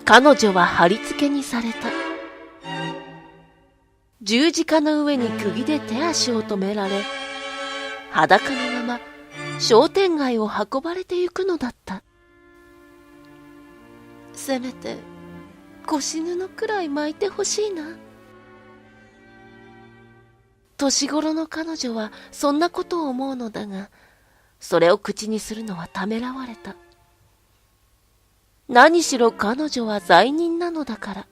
彼女は貼り付けにされた。十字架の上に釘で手足を止められ、裸のまま商店街を運ばれてゆくのだった。せめて腰布くらい巻いてほしいな。年頃の彼女はそんなことを思うのだが、それを口にするのはためらわれた。何しろ彼女は罪人なのだから。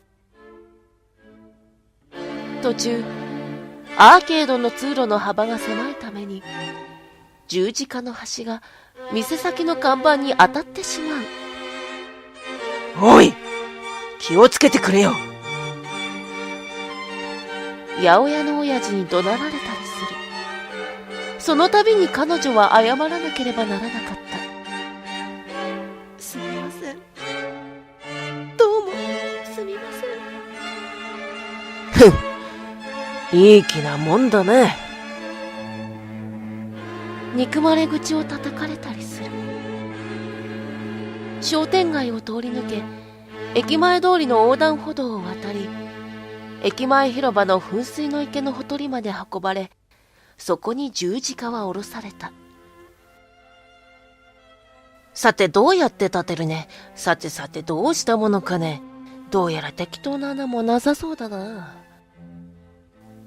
途中、アーケードの通路の幅が狭いために、十字架の端が店先の看板に当たってしまう。おい、気をつけてくれよ。八百屋の親父に怒鳴られたりする。その度に彼女は謝らなければならなかった。すみません。どうもすみません。ふん、いい気なもんだね。憎まれ口を叩かれたりする。商店街を通り抜け、駅前通りの横断歩道を渡り、駅前広場の噴水の池のほとりまで運ばれ、そこに十字架は下ろされた。さてどうやって立てるね。さてさてどうしたものかね。どうやら適当な穴もなさそうだな。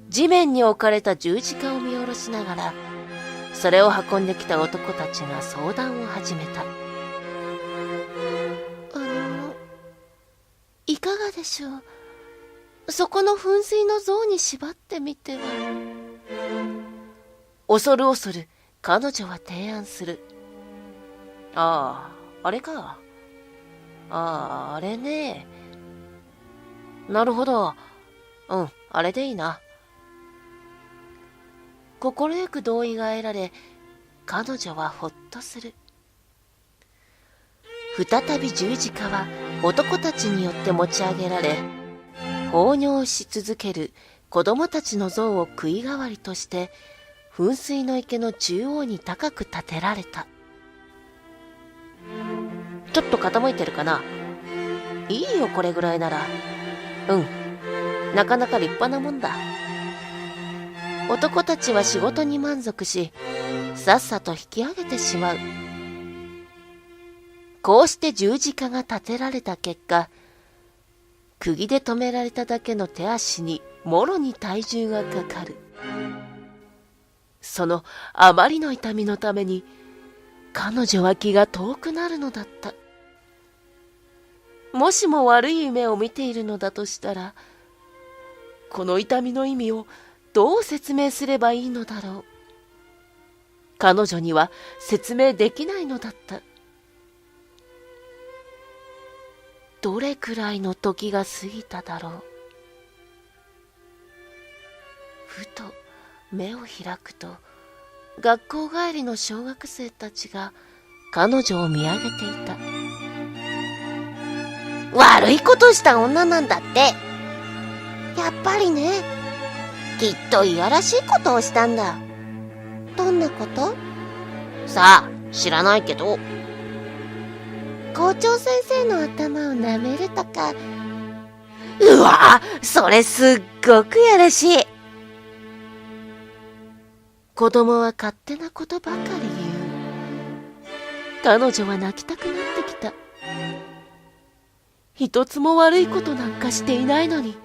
地面に置かれた十字架を見下ろしながら、それを運んできた男たちが相談を始めた。いかがでしょう。そこの噴水の像に縛ってみては。恐る恐る彼女は提案する。ああ、あれか。あれね。なるほど。うん、あれでいいな。心よく同意が得られ、彼女はほっとする。再び十字架は男たちによって持ち上げられ、放尿し続ける子供たちの像を杭代わりとして、噴水の池の中央に高く立てられた。ちょっと傾いてるかな。いいよ、これぐらいなら。うん、なかなか立派なもんだ。男たちは仕事に満足し、さっさと引き上げてしまう。こうして十字架が立てられた結果、釘で留められただけの手足にもろに体重がかかる。そのあまりの痛みのために、彼女は気が遠くなるのだった。もしも悪い夢を見ているのだとしたら、この痛みの意味をどう説明すればいいのだろう。彼女には説明できないのだった。どれくらいの時が過ぎただろう。ふと目を開くと、学校帰りの小学生たちが彼女を見上げていた。悪いことした女なんだって。やっぱりね。きっといやらしいことをしたんだ。どんなこと？さあ、知らないけど。校長先生の頭を舐めるとか。うわ、それすっごくやらしい。子供は勝手なことばかり言う。彼女は泣きたくなってきた。一つも悪いことなんかしていないのに。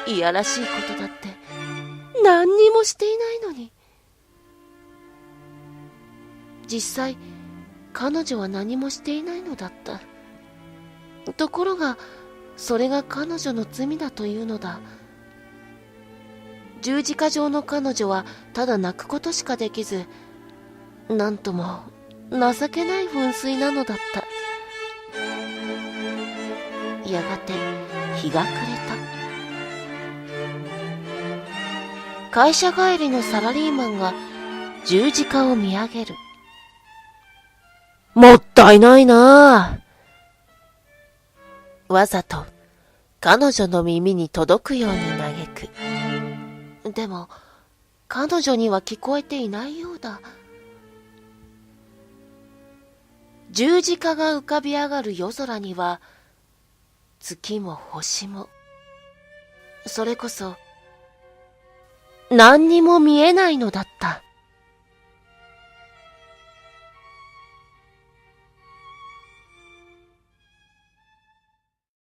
いやらしいことだって何にもしていないのに。実際、彼女は何もしていないのだった。ところが、それが彼女の罪だというのだ。十字架上の彼女はただ泣くことしかできず、なんとも情けない噴水なのだった。やがて日が暮れた。会社帰りのサラリーマンが十字架を見上げる。もったいないなあ。わざと彼女の耳に届くように嘆く。でも彼女には聞こえていないようだ。十字架が浮かび上がる夜空には月も星も、それこそ、何にも見えないのだった。